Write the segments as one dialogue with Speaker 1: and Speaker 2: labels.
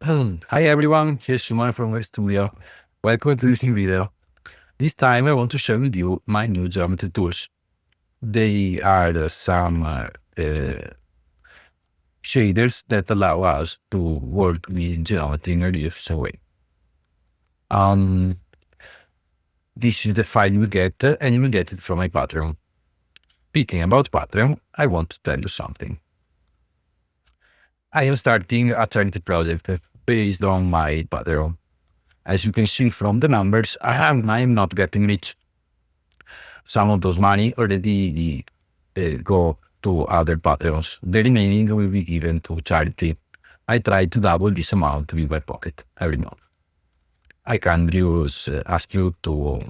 Speaker 1: Hi everyone, here's Simone from West Studio. Welcome to this new video. This time I want to share with you my new geometry tools. They are some shaders that allow us to work with geometry in a different way. This is the file you get, and you will get it from my Patreon. Speaking about Patreon, I want to tell you something. I am starting a charity project based on my Patreon. As you can see from the numbers, I'm not getting rich. Some of those money already go to other Patreons. The remaining will be given to charity. I try to double this amount with my pocket every month. I can ask you to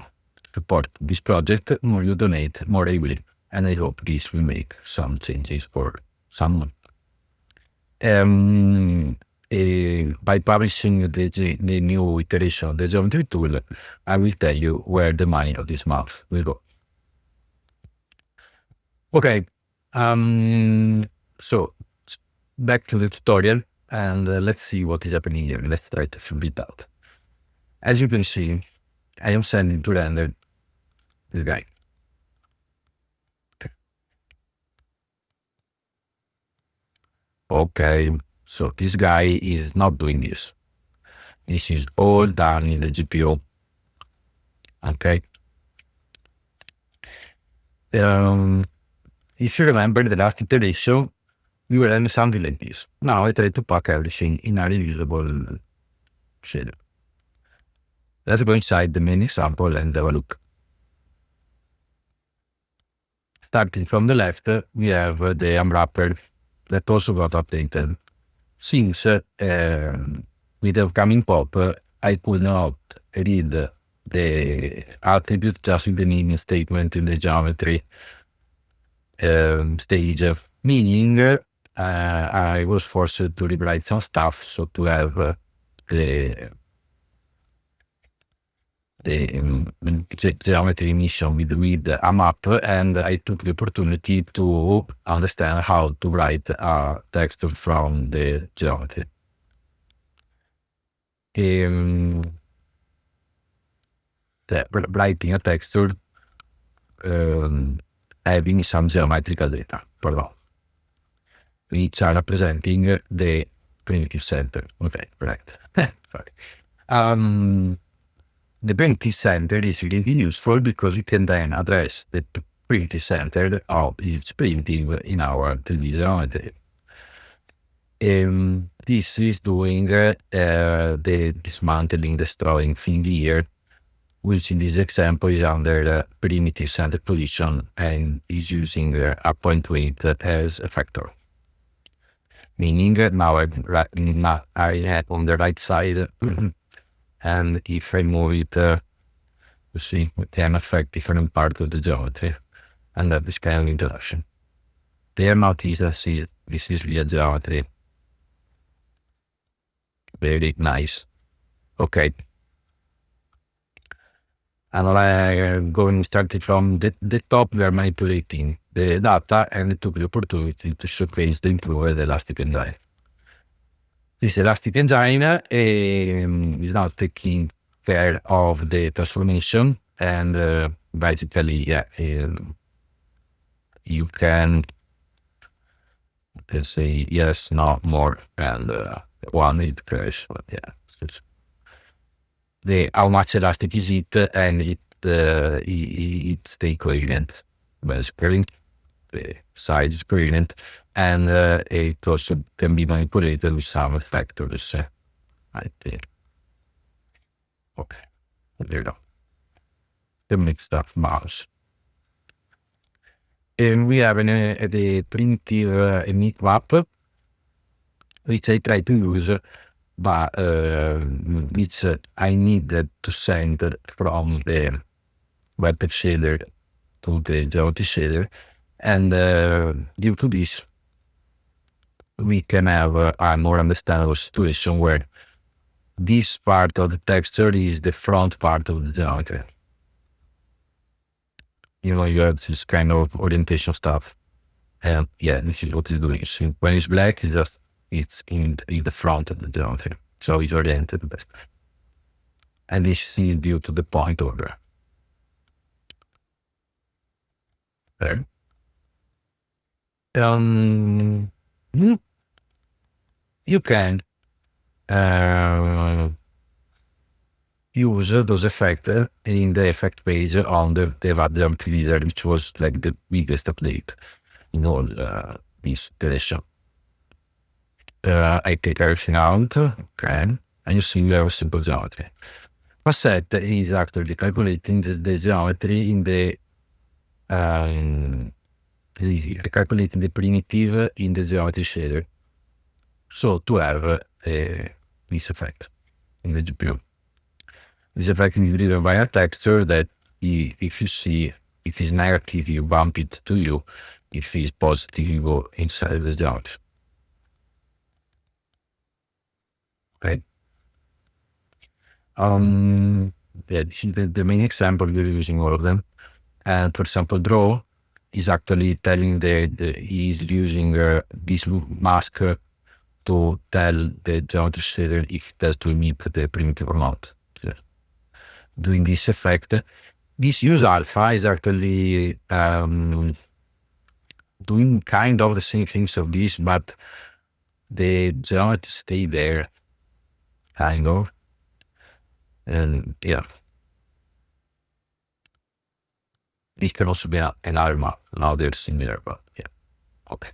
Speaker 1: support this project. More you donate, more I will. And I hope this will make some changes for someone. By publishing the new iteration of the geometry tool, I will tell you where the money of this month will go. Okay, so back to the tutorial, and let's see what is happening here. Let's try to figure it out. As you can see, I am sending to render this guy. Okay, so this guy is not doing this. This is all done in the GPU. Okay. If you remember the last iteration, we were having something like this. Now I try to pack everything in a reusable shader. Let's go inside the main example and have a look. Starting from the left, we have the unwrapper that also got updated. Since with the upcoming pop, I could not read the attribute just with the naming statement in the geometry stage, meaning I was forced to rewrite some stuff so to have the geometry emission with a map, and I took the opportunity to understand how to write a text from the geometry. Writing a texture having some geometrical data, which are representing the primitive center. Okay, right. Sorry. The primitive center is really useful because we can then address the primitive center of each primitive in our 3D geometry. This is doing the dismantling, destroying thing here, which in this example is under the primitive center position and is using a point weight as a factor. Meaning now I have on the right side, and if I move it, you see, we can affect different parts of the geometry and have this kind of interaction. They are not easy to see. This is real geometry. Very nice. Okay. And I'm going starting from the top, we are manipulating the data and took the opportunity to showcase the improved Elastic Engine. This Elastic Engine is now taking care of the transformation, and basically, you can say yes, no, more, and one it crash. But how much elastic is it, and it's the equivalent, basically. The size is equivalent, and it also can be manipulated with some factors right there. Okay, there you go. The mixed up mouse. And we have the primitive emit map, which I try to use, but which I needed to send from the vertex shader to the geometry shader. And due to this, we can have a more understandable situation where this part of the texture is the front part of the geometry. You know, you have this kind of orientation stuff. And this is what it's doing. So when it's black, it's in the front of the geometry. so it's oriented basically. And this is due to the point order. There. You can use those effects in the effect page on the adjunct leader, which was like the biggest update in all this iteration. I take everything out, okay, and you see we have a simple geometry. Facet is actually calculating the geometry in the calculating the primitive in the geometry shader. So to have this effect in the GPU. This effect is driven by a texture that if you see, if it's negative, you bump it to you. If it's positive, you go inside the geometry. Okay. Yeah, this is the main example. We're using all of them. And for example, draw is actually telling he's using this mask to tell the geometry shader if it has to emit the primitive or not. So doing this effect, this use alpha is actually doing kind of the same things of this, but the geometry stay there, kind of. And yeah, it can also be an arma. Now they're similar, but yeah, okay.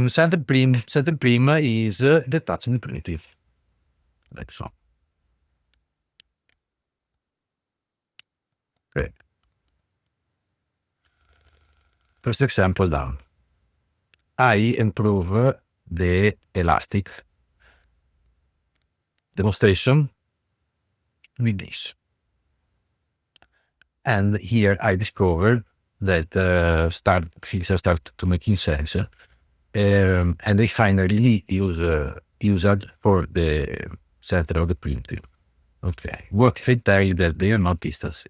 Speaker 1: Center prim is detaching the primitive, like so. Great. First example down. I improve the elastic demonstration with this. And here I discovered that things start to making sense. And they finally use it for the center of the primitive. Okay. What if I tell you that they are not distances?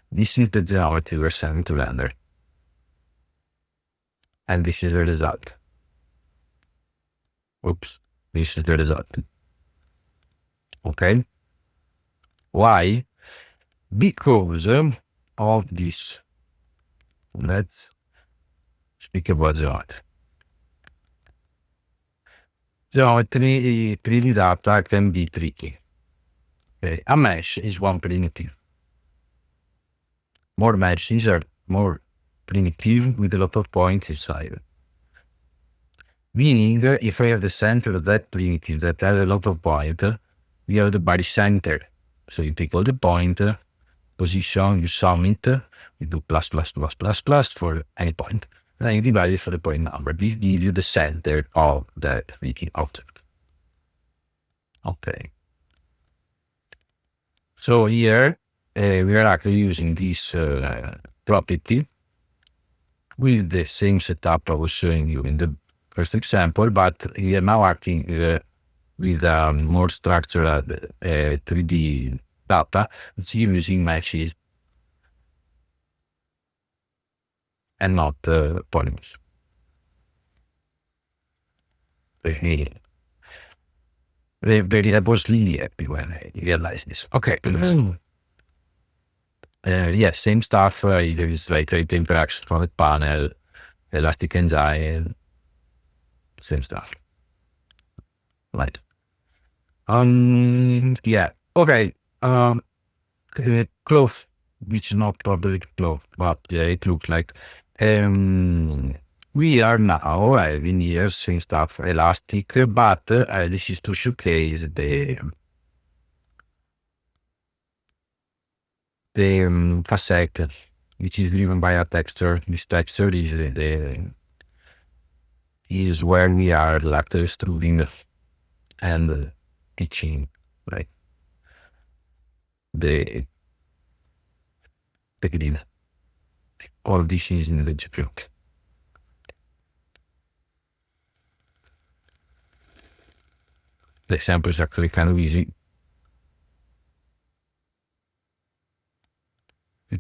Speaker 1: This is the geometry we're sending to render. And this is the result. Oops. This is the result. Okay. Why? Because of this. Let's speak about geometry. Geometry, 3D data can be tricky. Okay. A mesh is one primitive. More meshes are more primitive with a lot of points inside. Meaning, if I have the center of that primitive that has a lot of points, we have the body center. So you take all the point, position, you sum it, you do plus for any point. Then you divide it for the point number. This gives you the center of that object. Okay. So here, we are actually using this property with the same setup I was showing you in the first example, but we are now acting with more structured 3D data, it's using meshes and not polymers. I was really happy when I realized this. Okay. Yeah, same stuff. There is like the interaction from the panel, elastic engine, same stuff. Right. Yeah. Okay. Cloth, which is not probably cloth, but yeah, it looks like. We are now having here same stuff, elastic, but this is to showcase the facet, which is driven by a texture. This texture is where we are like extruding and pitching, right? The grid. All this is in the GPU. The sample is actually kind of easy.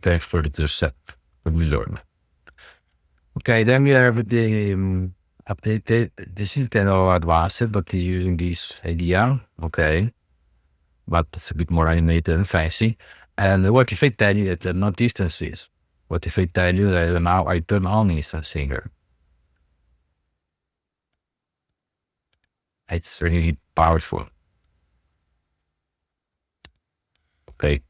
Speaker 1: Thanks for the set that we learn. Okay, then we have the This is kind of advanced, but using this idea, okay, but it's a bit more animated and fancy. And what if I tell you that they're not instances? What if I tell you that now I turn on instancing here? It's really powerful. Okay.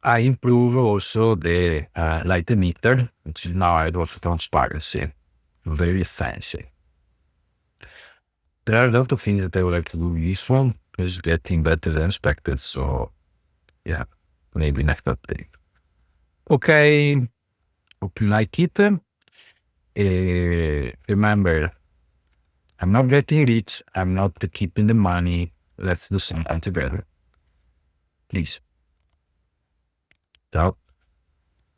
Speaker 1: I improve also the light emitter, which is now I also transparency. Very fancy. There are a lot of things that I would like to do with this one. It's getting better than expected. So yeah, maybe next update. Okay. Hope you like it. Remember, I'm not getting rich. I'm not keeping the money. Let's do something together. Please. Ciao.